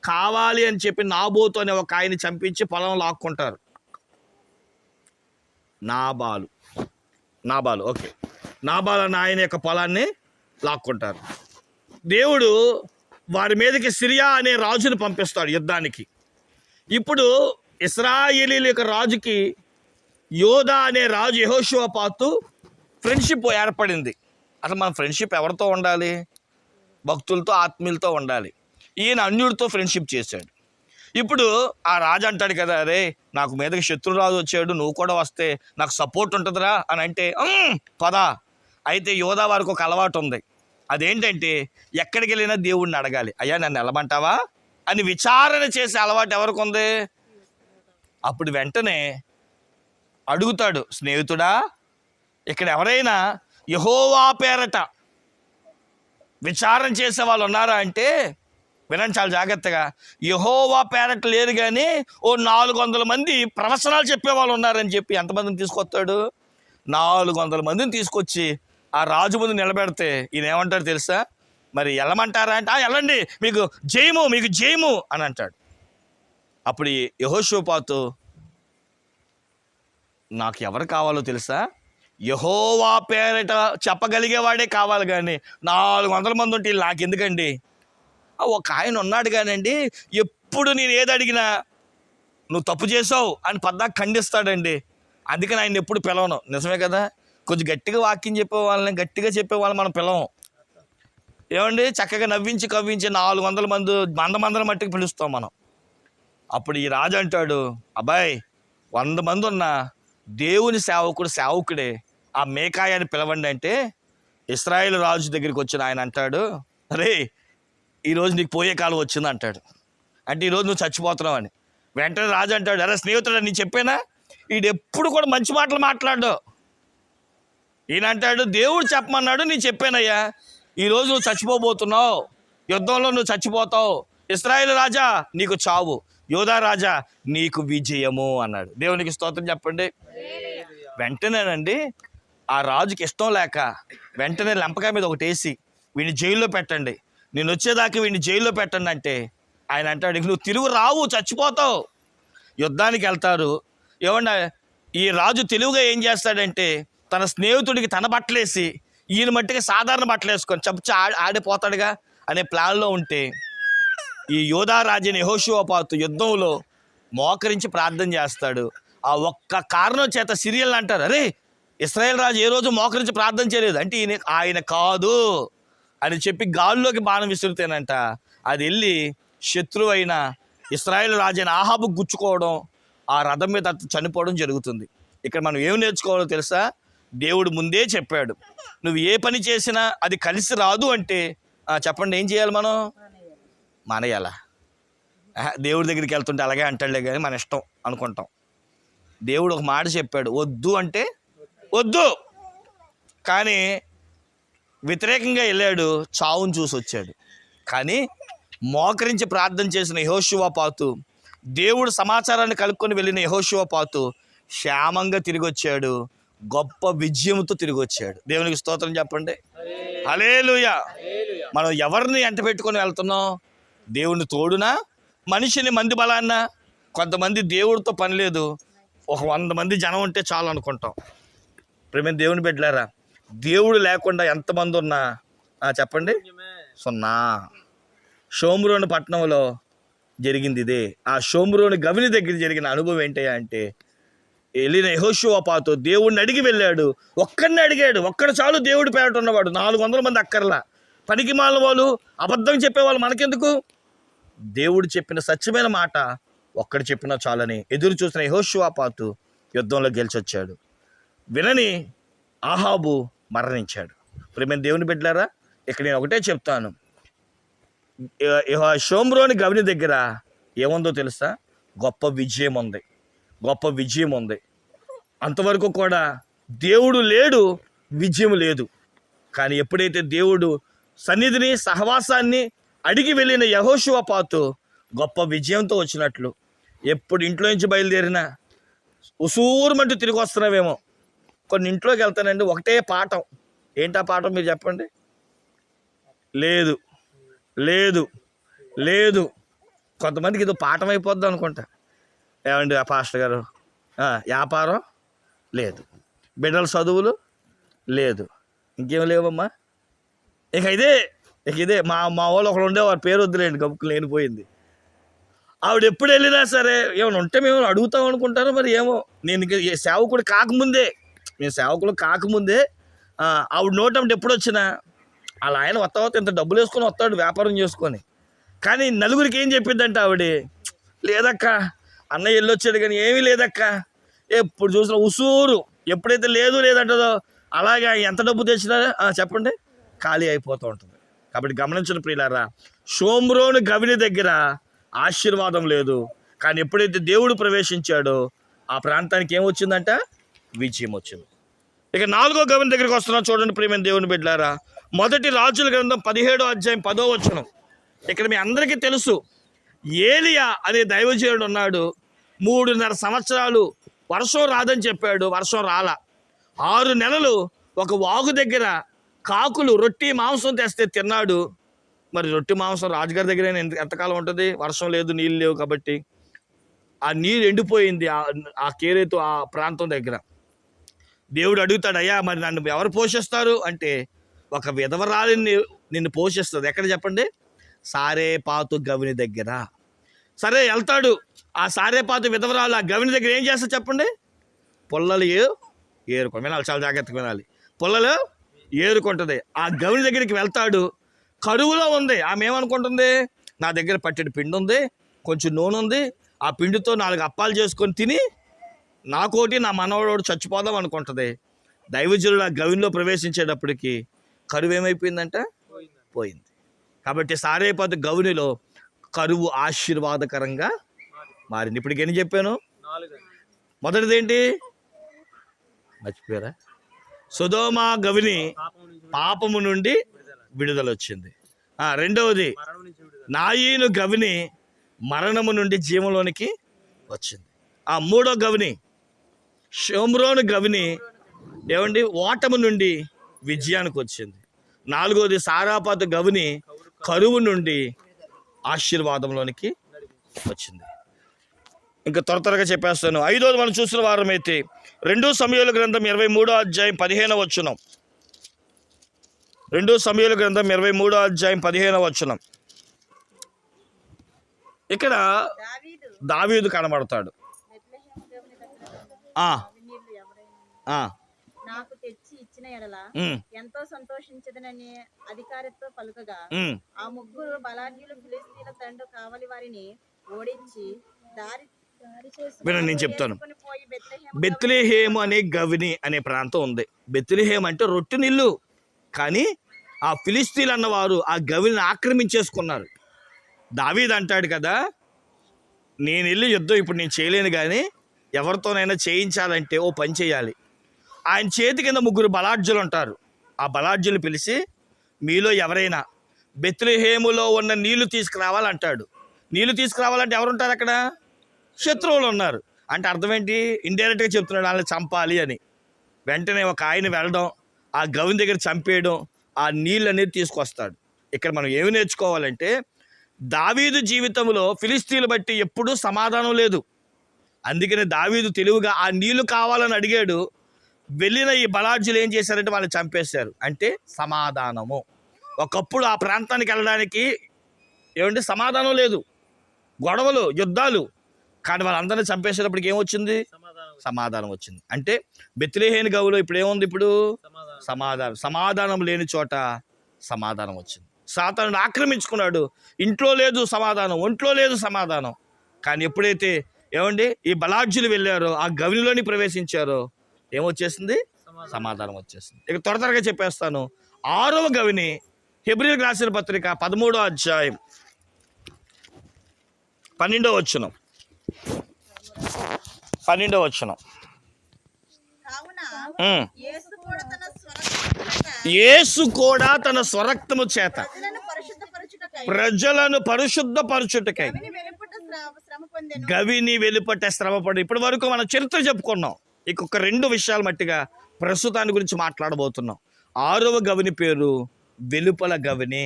కావాలి అని చెప్పి నాబోతు అనే ఒక ఆయన్ని చంపించి పొలం లాక్కుంటారు. నాబాలు ఓకే, నాబాల్ అన్న ఆయన యొక్క పొలాన్ని లాక్కుంటారు. దేవుడు వారి మీదకి సిరియా అనే రాజును పంపిస్తాడు యుద్ధానికి. ఇప్పుడు ఇశ్రాయేలీల యొక్క రాజుకి యోధా అనే రాజు యెహోషువపాతు ఫ్రెండ్షిప్ ఏర్పడింది. అసలు మన ఫ్రెండ్షిప్ ఎవరితో ఉండాలి? భక్తులతో, ఆత్మీయులతో ఉండాలి. ఈయన అన్యుడితో ఫ్రెండ్షిప్ చేశాడు. ఇప్పుడు ఆ రాజు అంటాడు కదా, అరే నాకు మీదకి శత్రురాజు వచ్చాడు, నువ్వు కూడా వస్తే నాకు సపోర్ట్ ఉంటుందిరా అని అంటే, పదా. అయితే యోధా వారికి ఒక అలవాటు ఉంది. అదేంటంటే ఎక్కడికి వెళ్ళినా దేవుడిని అడగాలి, అయ్యా నన్ను వెళ్ళమంటావా అని విచారణ చేసే అలవాటు ఎవరికి ఉంది? అప్పుడు వెంటనే అడుగుతాడు, స్నేహితుడా, ఇక్కడ ఎవరైనా యెహోవా పేరట విచారణ చేసే వాళ్ళు ఉన్నారా అంటే, వినండి చాలా జాగ్రత్తగా, యెహోవా పేరట లేరు కానీ ఓ 400 మంది ప్రవచనాలు చెప్పేవాళ్ళు ఉన్నారని చెప్పి ఎంతమందిని తీసుకొస్తాడు? 400 మందిని తీసుకొచ్చి ఆ రాజు ముందు నిలబెడితే ఈయన ఏమంటాడు తెలుసా? మరి వెళ్ళమంటారా అంటే, వెళ్ళండి, మీకు జయము అని అంటాడు. అప్పుడు యెహోషువపాతు, నాకు ఎవరు కావాలో తెలుసా? యెహోవా పేరట చెప్పగలిగేవాడే కావాలి, కానీ 400 మంది ఉంటే నాకు ఎందుకండి? ఒక ఆయన ఉన్నాడు కానండి, ఎప్పుడు నేను ఏది అడిగినా నువ్వు తప్పు చేసావు అని పద్దాక ఖండిస్తాడండి. అందుకని ఆయన ఎప్పుడు పిలవను. నిజమే కదా, కొంచెం గట్టిగా వాక్యం గట్టిగా చెప్పేవాళ్ళని మనం పిలవం. ఏమండి, చక్కగా నవ్వించి కవ్వించి 400 మంది మందల మట్టికి పిలుస్తాం మనం. అప్పుడు ఈ రాజు అంటాడు, అబ్బాయి 100 మంది ఉన్నా దేవుని సేవకుడే, ఆ మేకాయ అని పిలవండి అంటే, ఇశ్రాయేలు రాజు దగ్గరికి వచ్చిన ఆయన అంటాడు, అరే ఈరోజు నీకు పోయే కాలం వచ్చింది అంటాడు. అంటే ఈరోజు నువ్వు చచ్చిపోతున్నావు అని. వెంటనే రాజు అంటాడు, అరే స్నేహితుడు, నేను చెప్పానా, వీడు ఎప్పుడు కూడా మంచి మాటలు మాట్లాడు. ఈయన అంటాడు, దేవుడు చెప్పమన్నాడు, నేను చెప్పానయ్యా, ఈరోజు నువ్వు చచ్చిపోబోతున్నావు, యుద్ధంలో నువ్వు చచ్చిపోతావు, ఇశ్రాయేలు రాజా నీకు చావు, యోధా రాజా నీకు విజయము అన్నాడు. దేవునికి స్తోత్రం చెప్పండి. వెంటనేనండి ఆ రాజుకి ఇష్టం లేక వెంటనే లంపకాయ మీద ఒకటి వేసి వీడిని జైల్లో పెట్టండి, నేను వచ్చేదాకా వీడిని జైల్లో పెట్టండి అంటే ఆయన అంటాడు, నువ్వు తిరుగు రావు, చచ్చిపోతావు. యుద్ధానికి వెళ్తారు. ఏమన్నా ఈ రాజు తెలివిగా ఏం చేస్తాడంటే తన స్నేహితుడికి తన బట్టలేసి ఈయన మట్టికి సాధారణ బట్టలు వేసుకొని చప్పుచ ఆడిపోతాడుగా అనే ప్లాన్లో ఉంటే ఈ యోధా రాజుని యెహోషువపాతు యుద్ధంలో మోకరించి ప్రార్థన చేస్తాడు. ఆ ఒక్క కారణం చేత సిరియల్ అంటారు, అరే ఇశ్రాయేల్ రాజు ఏ రోజు మోకరించి ప్రార్థన చేయలేదు అంటే ఆయన కాదు అని చెప్పి గాల్లోకి బాణం విసురుతేనంట అది వెళ్ళి శత్రువు అయిన ఇశ్రాయేల్ రాజు అయిన ఆహాబు గుచ్చుకోవడం, ఆ రథం మీద చనిపోవడం జరుగుతుంది. ఇక్కడ మనం ఏం నేర్చుకోవాలో తెలుసా? దేవుడు ముందే చెప్పాడు, నువ్వు ఏ పని చేసినా అది కలిసి రాదు అంటే చెప్పండి ఏం చేయాలి? మనం మానేయాలా? దేవుడి దగ్గరికి వెళ్తుంటే అలాగే అంటాడులే కానీ మన ఇష్టం అనుకుంటాం. దేవుడు ఒక మాట చెప్పాడు, వద్దు అంటే వద్దు. కానీ వ్యతిరేకంగా వెళ్ళాడు, చావును చూసి వచ్చాడు. కానీ మోకరించి ప్రార్థన చేసిన యెహోషువపాతు, దేవుడు సమాచారాన్ని కలుపుకొని వెళ్ళిన యెహోషువపాతు క్షేమంగా తిరిగి వచ్చాడు, గొప్ప విజయంతో తిరిగి వచ్చాడు. దేవునికి స్తోత్రం చెప్పండి. హల్లెలూయా. మనం ఎవరిని ఎంట పెట్టుకొని వెళ్తున్నాం? దేవుని తోడునా, మనిషిని మంది బలాన్నా? కొంతమంది దేవుడితో పని లేదు, ఒక 100 మంది జనం ఉంటే చాలు అనుకుంటాం. ప్రేమ దేవుని బిడ్డలారా, దేవుడు లేకుండా ఎంతమంది ఉన్నా చెప్పండి సున్నా. షోమ్రోను పట్టణంలో జరిగింది ఇదే. ఆ షోమ్రోను గవిని దగ్గర జరిగిన అనుభవం ఏంటయ్యా అంటే వెళ్ళిన యెహోషువపాతు దేవుడిని అడిగి వెళ్ళాడు. ఒక్కడిని అడిగాడు, ఒక్కడు చాలు దేవుడి పేరట ఉన్నవాడు. 400 మంది అక్కర్లా. పనికి మాలిన వాళ్ళు, అబద్ధం చెప్పేవాళ్ళు మనకెందుకు? దేవుడు చెప్పిన సత్యమైన మాట ఒక్కడు చెప్పినా చాలని ఎదురు చూసిన యెహోషువపాతు యుద్ధంలో గెలిచొచ్చాడు. వినని ఆహాబు మరణించాడు. ప్రేమ దేవుని బిడ్డలారా, ఇక్కడ నేను ఒకటే చెప్తాను, షోమ్రోని గవిని దగ్గర ఏముందో తెలుసా? గొప్ప విజయం ఉంది, గొప్ప విజయం ఉంది. అంతవరకు కూడా దేవుడు లేడు, విజయం లేదు. కానీ ఎప్పుడైతే దేవుడు సన్నిధిని సహవాసాన్ని అడిగి వెళ్ళిన యెహోషువపాతు గొప్ప విజయంతో వచ్చినట్లు, ఎప్పుడు ఇంట్లో నుంచి బయలుదేరినా ఉసూరుమంటూ తిరిగి వస్తున్నావేమో. కొన్ని ఇంట్లోకి వెళ్తానండి, ఒకటే పాఠం. ఏంటా పాఠం మీరు చెప్పండి? లేదు లేదు లేదు. కొంతమందికి ఇది పాఠం అయిపోద్ది అనుకుంటా. ఏమండి ఆ పాస్టర్ గారు, వ్యాపారం లేదు, బిడ్డల చదువులు లేదు, ఇంకేం లేవమ్మా, ఇక ఇదే మా వాళ్ళు ఒకడు ఉండేవారు, పేరు వద్దులేండి, గబుక్కులు లేనిపోయింది. ఆవిడ ఎప్పుడు వెళ్ళినా సరే ఏమైనా ఉంటే మేము అడుగుతాం అనుకుంటారో మరి ఏమో. నేను సేవకుడు కాకముందే ఆవిడ నోటంటే ఎప్పుడు వచ్చినా అలా ఆయన వస్తా ఇంత డబ్బులు వేసుకొని వస్తాడు వ్యాపారం చేసుకొని. కానీ నలుగురికి ఏం చెప్పిందంటే ఆవిడ, లేదక్క అన్నయ్య వెళ్ళొచ్చాడు కానీ ఏమీ లేదక్క, ఎప్పుడు చూసినా ఉసూరు. ఎప్పుడైతే లేదంటుందో అలాగే ఎంత డబ్బు తెచ్చినా చెప్పండి ఖాళీ అయిపోతూ ఉంటుంది. కాబట్టి గమనించిన ప్రియులారా, షోమ్రోను గవిని దగ్గర ఆశీర్వాదం లేదు. కానీ ఎప్పుడైతే దేవుడు ప్రవేశించాడో ఆ ప్రాంతానికి ఏమొచ్చిందంట? విజయం వచ్చింది. ఇక 4వ గవిని దగ్గరికి వస్తున్నాం. చూడండి ప్రియమైన దేవుని బిడ్డలారా, మొదటి రాజుల గ్రంథం 17వ అధ్యాయం 10వ వచనం. ఇక్కడ మీ అందరికీ తెలుసు, ఏలియా అనే దైవజనుడు ఉన్నాడు. 3.5 సంవత్సరాలు వర్షం రాదని చెప్పాడు, వర్షం రాలా. 6 నెలలు ఒక వాగు దగ్గర కాకులు రొట్టి మాంసం తెస్తే తిన్నాడు. మరి రొట్టి మాంసం రాజుగారి దగ్గర ఎంతకాలం ఉంటుంది? వర్షం లేదు, నీళ్ళు లేవు కాబట్టి ఆ నీరు ఎండిపోయింది ఆ కేరేతు ఆ ప్రాంతం దగ్గర. దేవుడు అడుగుతాడు, అయ్యా మరి నన్ను ఎవరు పోషిస్తారు అంటే ఒక విధవరాలిని నిన్ను పోషిస్తుంది. ఎక్కడ చెప్పండి? సారేపాతు గవిని దగ్గర. సరే వెళ్తాడు. ఆ సారేపాతు విధవరాలు ఆ గవిని దగ్గర ఏం చేస్తా చెప్పండి? పొల్లలు ఏరుకొని వినాలి, చాలా జాగ్రత్తగా వినాలి. పొల్లలు ఏరుకుంటుంది. ఆ గవిని దగ్గరికి వెళ్తాడు. కరువులో ఉంది. ఆమె ఏమనుకుంటుంది? నా దగ్గర పట్టెడు పిండి ఉంది, కొంచెం నూనె ఉంది, ఆ పిండితో 4 అప్పాలు చేసుకొని తిని నాకోటి నా మనవడు చచ్చిపోదాం అనుకుంటుంది. దైవజనుడు ఆ గవిలో ప్రవేశించేటప్పటికి కరువు ఏమైపోయిందంట? పోయింది. కాబట్టి సారేపాతు గవినిలో కరువు ఆశీర్వాదకరంగా మారింది. ఇప్పటికి ఎన్ని చెప్పాను? 4. మొదటిది ఏంటి? మర్చిపోయారా? సొదొమ గవిని పాపము నుండి విడుదల వచ్చింది. రెండవది నాయీను గవిని మరణము నుండి జీవంలోనికి వచ్చింది. ఆ మూడో గవిని షోమ్రోను గవిని ఏమండి ఓటము నుండి విజయానికి వచ్చింది. నాలుగోది సారాపాతు గవిని కరువు నుండి ఆశీర్వాదంలోనికి వచ్చింది. ఇంకా త్వరగా చెప్పేస్తాను. ఐదోది మనం చూసిన వారమైతే 2 సమూయేలు గ్రంథం 23వ అధ్యాయం 15వ వచనం. 2 సమూయేలు గ్రంథం 23వ అధ్యాయం 15వ వచనం. ఇక్కడ దావీదు కనబడతాడు.
నాకు తెచ్చి ఇచ్చిన ఎడల ఎంతో సంతోషించదనని అధికారితో పలుకగా ఆ ముగ్గురు బలాఢ్యులు ఫిలిష్తీయుల తండ్రి కావలి వారిని ఓడించి
నేను చెప్తాను. బెత్లెహేము అనే గవిని అనే ప్రాంతం ఉంది. బెత్లెహేం అంటే రొట్టె నీళ్ళు. కానీ ఆ ఫిలిష్తీయులు అన్నవారు ఆ గవిని ఆక్రమించేసుకున్నారు. దావీదు అంటాడు కదా, నేను వెళ్ళి యుద్ధం ఇప్పుడు నేను చేయలేను, కానీ ఎవరితోనైనా చేయించాలంటే ఓ పని చేయాలి. ఆయన చేతి కింద ముగ్గురు బలాఢ్యులు ఉంటారు. ఆ బలాఢ్యులు పిలిచి, మీలో ఎవరైనా బెత్లెహేములో ఉన్న నీళ్లు తీసుకురావాలంటాడు. నీళ్లు తీసుకురావాలంటే ఎవరుంటారు అక్కడ? శత్రువులు ఉన్నారు. అంటే అర్థం ఏంటి? ఇండైరెక్ట్గా చెప్తున్నాడు వాళ్ళని చంపాలి అని. వెంటనే ఒక ఆయన వెళ్ళడం, ఆ గవిని దగ్గర చంపేయడం, ఆ నీళ్ళు అనేది తీసుకొస్తాడు. ఇక్కడ మనం ఏమి నేర్చుకోవాలంటే, దావీదు జీవితంలో ఫిలిష్తీయులు బట్టి ఎప్పుడూ సమాధానం లేదు. అందుకని దావీదు తెలివిగా ఆ నీళ్లు కావాలని అడిగాడు. వెళ్ళిన ఈ బలాఢ్యులు ఏం చేశారంటే వాళ్ళని చంపేశారు. అంటే సమాధానము. ఒకప్పుడు ఆ ప్రాంతానికి వెళ్ళడానికి ఏమంటే సమాధానం లేదు, గొడవలు, యుద్ధాలు. కానీ వాళ్ళందరినీ చంపేసేటప్పటికి ఏమొచ్చింది? సమాధానం వచ్చింది. అంటే బెత్లెహేము గవిలో ఇప్పుడు ఏముంది? ఇప్పుడు సమాధానం లేని చోట సమాధానం వచ్చింది. సాతానుడు ఆక్రమించుకున్నాడు. ఇంట్లో లేదు సమాధానం, ఒంట్లో లేదు సమాధానం. కానీ ఎప్పుడైతే ఏమండి ఈ బలాఢ్యులు వెళ్ళారో, ఆ గవినిలోని ప్రవేశించారో, ఏమొచ్చేసింది? సమాధానం వచ్చేసింది. ఇక త్వరగా చెప్పేస్తాను. 6వ గవిని హెబ్రీయులకు రాసిన పత్రిక 13వ అధ్యాయం 12వ వచనం. 12వ వచనం. యేసు కూడా తన స్వరక్తము చేత ప్రజలను పరిశుద్ధపరచుటకై గవిని వెలుపట శ్రమపడి. ఇప్పటి వరకు మనం చరిత్ర చెప్పుకున్నాం. ఇంకొక 2 విషయాలు మట్టిగా ప్రస్తుతాన్ని గురించి మాట్లాడబోతున్నాం. 6వ గవిని పేరు వెలుపల గవిని.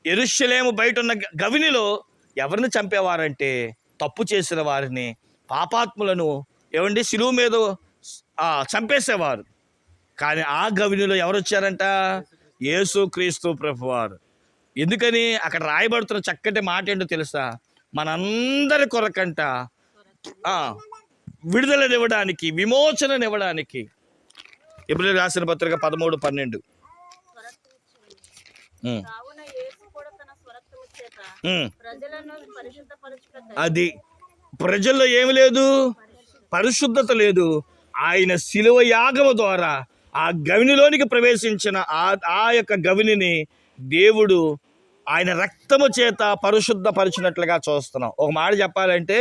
యెరూషలేము బయట ఉన్న గవినిలో ఎవరిని చంపేవారంటే తప్పు చేసిన వారిని, పాపాత్ములను ఏమండి శిలువ మీద చంపేసేవారు. కానీ ఆ గవినిలో ఎవరు వచ్చారంట? యేసుక్రీస్తు ప్రభువారు. ఎందుకని అక్కడ రాయబడుతున్న చక్కటి మాట ఏంటో తెలుసా? మనందరి కొరకంట విడుదలనివ్వడానికి, విమోచననివ్వడానికి. హెబ్రీయులకు రాసిన పత్రిక 13:12. అది ప్రజల్లో ఏమి లేదు? పరిశుద్ధత లేదు. ఆయన శిలువ యాగము ద్వారా ఆ గవినిలోనికి ప్రవేశించిన ఆ యొక్క గవినిని దేవుడు ఆయన రక్తము చేత పరిశుద్ధపరిచినట్లుగా చూస్తున్నాం. ఒక మాట చెప్పాలంటే,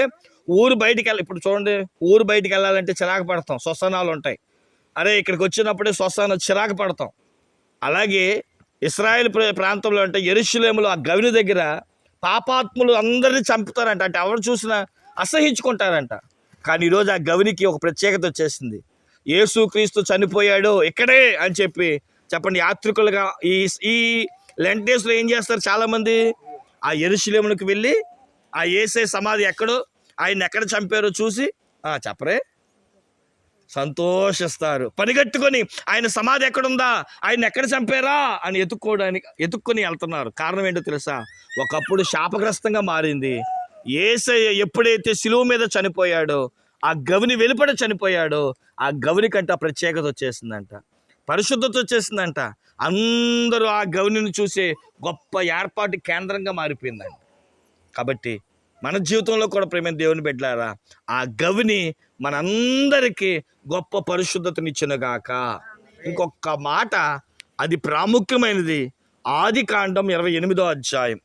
ఊరు బయటికి ఇప్పుడు చూడండి, ఊరు బయటికి వెళ్ళాలంటే చిరాకు పడతాం, శ్వసనాలు ఉంటాయి. అరే ఇక్కడికి వచ్చినప్పుడే శ్వసన చిరాకు పడతాం. అలాగే ఇశ్రాయేల్ ప్రాంతంలో అంటే యెరూషలేములో ఆ గవిని దగ్గర పాపాత్ములు అందరినీ చంపుతారంట. అంటే ఎవరు చూసినా అసహించుకుంటారంట. కానీ ఈరోజు ఆ గవినికి ఒక ప్రత్యేకత వచ్చేసింది. యేసుక్రీస్తు చనిపోయాడు ఇక్కడే అని చెప్పండి. యాత్రికులుగా ఈ లెంట్ డేస్లో ఏం చేస్తారు చాలామంది? ఆ యెరూషలేమునికి వెళ్ళి ఆ యేసే సమాధి ఎక్కడో, ఆయన ఎక్కడ చంపారో చూసి చెప్పరే సంతోషిస్తారు. పనిగట్టుకొని ఆయన సమాధి ఎక్కడుందా, ఆయన ఎక్కడ చంపారా అని ఎత్తుక్కొని వెళ్తున్నారు. కారణం ఏంటో తెలుసా? ఒకప్పుడు శాపగ్రస్తంగా మారింది. యేసయ్య ఎప్పుడైతే శిలువ మీద చనిపోయాడో, ఆ గవిని వెలుపడ చనిపోయాడో, ఆ గవిని కంటే ప్రత్యేకత వచ్చేసిందంట, పరిశుద్ధత వచ్చేసిందంట. అందరూ ఆ గవిని చూసే గొప్ప ఏర్పాటు కేంద్రంగా మారిపోయిందంట. కాబట్టి మన జీవితంలో కూడా ప్రేమ దేవుని బిడ్డలారా, ఆ గవిని మనందరికీ గొప్ప పరిశుద్ధతనిచ్చునుగాక. ఇంకొక మాట, అది ప్రాముఖ్యమైనది. ఆదికాండం 28వ అధ్యాయం.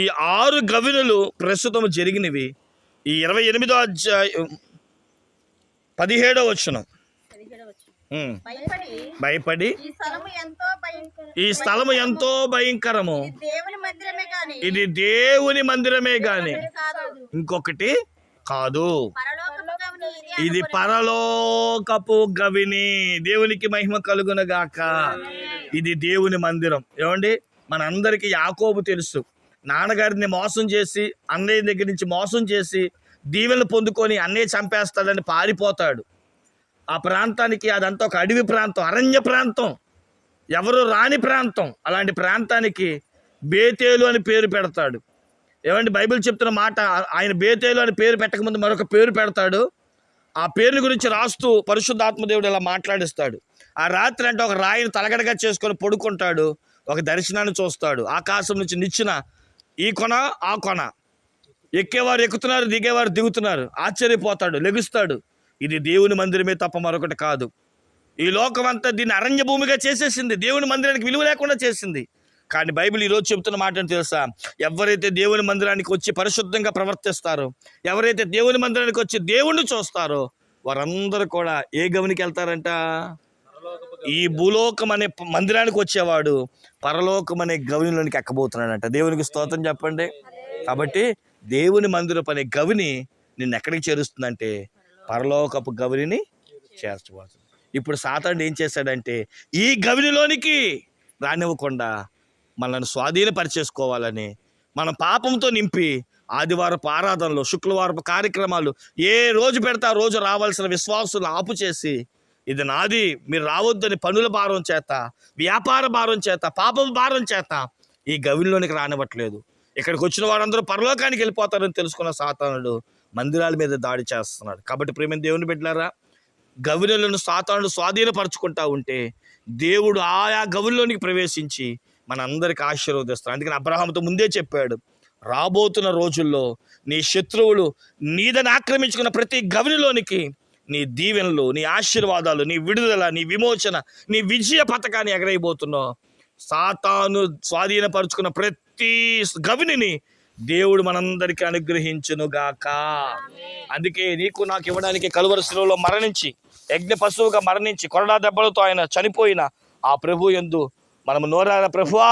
ఈ 6 గవినులు ప్రస్తుతం జరిగినవి. ఈ 28వ అధ్యాయం 17వ వచనం. ఉమ్.
భయపడి
భయపడి
ఈ స్థలము ఎంతో భయంకరము.
ఈ స్థలము ఎంతో భయంకరము,
దేవుని మందిరమే గాని
ఇది దేవుని మందిరమే గాని
కాదు.
ఇంకొకటి కాదు.
పరలోకపు గవిని ఇదే
ఇది
అనుకొనెను.
పరలోకపు గవిని. దేవునికి మహిమ కలుగునగాక. ఇది దేవుని మందిరం. ఏమండి, మనందరికీ యాకోబు తెలుసు. నాన్నగారిని మోసం చేసి, అన్నయ్య దగ్గర నుంచి మోసం చేసి దీవెనలు పొందుకొని అన్నయ్య చంపేస్తాడని పారిపోతాడు. ఆ ప్రాంతానికి, అదంతా ఒక అడవి ప్రాంతం, అరణ్య ప్రాంతం, ఎవరు రాని ప్రాంతం. అలాంటి ప్రాంతానికి బేతేలు అని పేరు పెడతాడు. ఏమండి, బైబిల్ చెప్తున్న మాట, ఆయన బేతేలు అని పేరు పెట్టకముందు మరొక పేరు పెడతాడు. ఆ పేరు గురించి రాస్తూ పరిశుద్ధాత్మదేవుడు ఇలా మాట్లాడిస్తాడు. ఆ రాత్రి అంటే ఒక రాయిని తలగడగా చేసుకొని పడుకుంటాడు. ఒక దర్శనాన్ని చూస్తాడు. ఆకాశం నుంచి నిచ్చిన ఈ కొన ఆ కొన, ఎక్కేవారు ఎక్కుతున్నారు, దిగేవారు దిగుతున్నారు. ఆశ్చర్యపోతాడు, లెగుస్తాడు. ఇది దేవుని మందిరమే తప్ప మరొకటి కాదు. ఈ లోకం అంతా దీన్ని అరణ్య భూమిగా చేసేసింది, దేవుని మందిరానికి విలువ లేకుండా చేసింది. కానీ బైబిల్ ఈరోజు చెబుతున్న మాట అని తెలుసా? ఎవరైతే దేవుని మందిరానికి వచ్చి పరిశుద్ధంగా ప్రవర్తిస్తారో, ఎవరైతే దేవుని మందిరానికి వచ్చి దేవుణ్ణి చూస్తారో, వారందరూ కూడా ఏ గవినికి వెళ్తారంట? ఈ భూలోకం అనే మందిరానికి వచ్చేవాడు పరలోకం అనే గవినిలోనికి ఎక్కబోతున్నాడంట. దేవునికి స్తోత్రం చెప్పండి. కాబట్టి దేవుని మందిరపు అనే గవిని నిన్ను ఎక్కడికి చేరుస్తుందంటే పరలోకపు గవిని చేర్చబోతుంది. ఇప్పుడు సాతానుడు ఏం చేశాడంటే ఈ గవినిలోనికి రానివ్వకుండా మనల్ని స్వాధీనపరిచేసుకోవాలని, మన పాపంతో నింపి ఆదివారపు ఆరాధనలు, శుక్రవారపు కార్యక్రమాలు ఏ రోజు పెడితే ఆ రోజు రావాల్సిన విశ్వాసులను ఆపు చేసి, ఇది నాది, మీరు రావద్దని పనుల భారం చేత, వ్యాపార భారం చేత, పాపం భారం చేత ఈ గవిలోనికి రానివ్వట్లేదు. ఇక్కడికి వచ్చిన వారందరూ పరలోకానికి వెళ్ళిపోతారని తెలుసుకున్న సాతానుడు మందిరాల మీద దాడి చేస్తున్నాడు. కాబట్టి ప్రేమ దేవుని బిడ్డలారా, గవినులను సాతానుడు స్వాధీనపరచుకుంటా ఉంటే దేవుడు ఆయా గవిలోనికి ప్రవేశించి మనందరికి ఆశీర్వదిస్తాడు. అందుకని అబ్రహాముతో ముందే చెప్పాడు, రాబోతున్న రోజుల్లో నీ శత్రువులు నీదని ఆక్రమించుకున్న ప్రతి గవినిలోనికి నీ దీవెనలు, నీ ఆశీర్వాదాలు, నీ విడుదల, నీ విమోచన, నీ విజయ పథకాన్ని ఎగరైపోతున్నావు. సాతాను స్వాధీనపరుచుకున్న ప్రతి గవినిని దేవుడు మనందరికీ అనుగ్రహించునుగాక. అందుకే నీకు నాకు ఇవ్వడానికి కలువరి శిలువలో మరణించి, యజ్ఞ పశువుగా మరణించి, కొరడా దెబ్బలతో ఆయన చనిపోయిన ఆ ప్రభు యందు మనము నోరార, ప్రభువా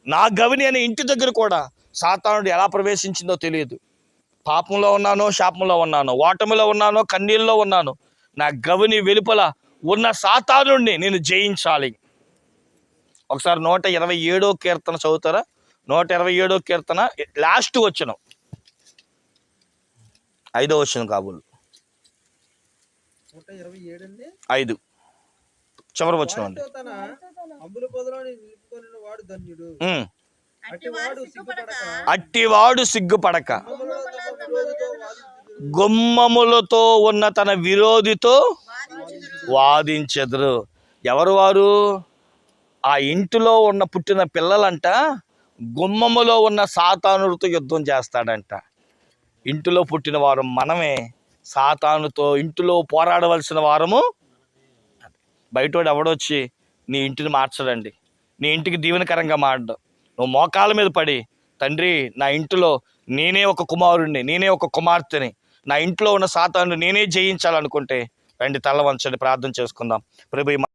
నా గవిని అనే ఇంటి దగ్గర కూడా సాతానుడు ఎలా ప్రవేశించిందో తెలియదు. పాపంలో ఉన్నానో, శాపంలో ఉన్నానో, ఓటమిలో ఉన్నానో, కన్నీళ్ళలో ఉన్నానో, నా గవిని వెలుపల ఉన్న సాతానుడిని నేను జయించాలి. ఒకసారి 127వ కీర్తన చదువుతారా? 127వ కీర్తన లాస్ట్ వచనం, 5వ వచనం కాబోలు, 5 చివరి వచనం అండి. అట్టివాడు సిగ్గుపడక గుమ్మములతో ఉన్న తన విరోధితో వాదించెదరు. ఎవరు వారు? ఆ ఇంటిలో ఉన్న పుట్టిన పిల్లలంట గుమ్మములో ఉన్న సాతానుడితో యుద్ధం చేస్తాడంట. ఇంటిలో పుట్టిన వారు మనమే, సాతానుతో ఇంటిలో పోరాడవలసిన వారము. బయటోడు ఎవడొచ్చి నీ ఇంటిని మార్చడండి, నీ ఇంటికి దీవెనకరంగా మారడం. నువ్వు మోకాళ్ళ మీద పడి, తండ్రి నా ఇంటిలో నేనే ఒక కుమారుడిని, నేనే ఒక కుమార్తెని, నా ఇంట్లో ఉన్న సాతాను నేనే జయించాలనుకుంటే రండి తల వంచండి, ప్రార్థన చేసుకుందాం. ప్రభు